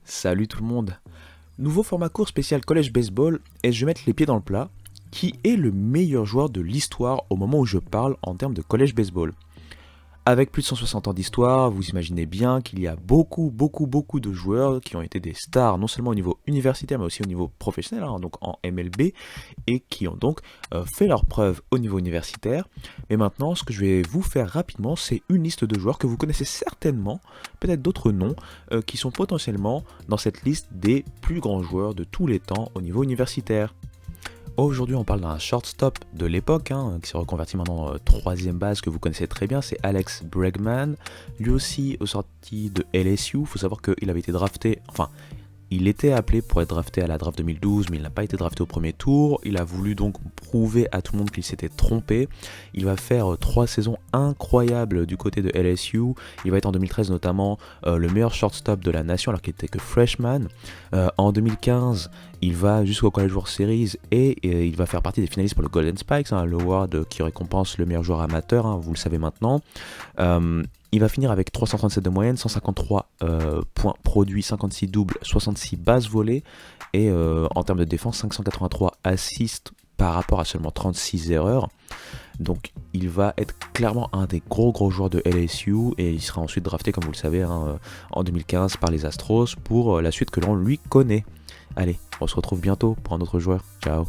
Salut tout le monde. Nouveau format court spécial College Baseball et je vais mettre les pieds dans le plat. Qui est le meilleur joueur de l'histoire au moment où je parle en termes de College Baseball? Avec plus de 160 ans d'histoire, vous imaginez bien qu'il y a beaucoup de joueurs qui ont été des stars, non seulement au niveau universitaire, mais aussi au niveau professionnel, donc en MLB, et qui ont donc fait leurs preuves au niveau universitaire. Mais maintenant, ce que je vais vous faire rapidement, c'est une liste de joueurs que vous connaissez certainement, peut-être d'autres noms, qui sont potentiellement dans cette liste des plus grands joueurs de tous les temps au niveau universitaire. Aujourd'hui, on parle d'un shortstop de l'époque, qui s'est reconverti maintenant troisième base que vous connaissez très bien, c'est Alex Bregman. Lui aussi, au sorti de LSU, il faut savoir qu'il avait été drafté, il était appelé pour être drafté à la draft 2012, mais il n'a pas été drafté au premier tour. Il a voulu donc prouver à tout le monde qu'il s'était trompé. Il va faire 3 saisons incroyables du côté de LSU. Il va être en 2013 notamment le meilleur shortstop de la nation alors qu'il était que freshman. En 2015, il va jusqu'au College World Series et il va faire partie des finalistes pour le Golden Spikes, l'award qui récompense le meilleur joueur amateur, vous le savez maintenant. Il va finir avec 337 de moyenne, 153 points produits, 56 doubles, 66 bases volées et en termes de défense, 583 assists par rapport à seulement 36 erreurs. Donc il va être clairement un des gros joueurs de LSU et il sera ensuite drafté, comme vous le savez, en 2015 par les Astros pour la suite que l'on lui connaît. Allez, on se retrouve bientôt pour un autre joueur. Ciao.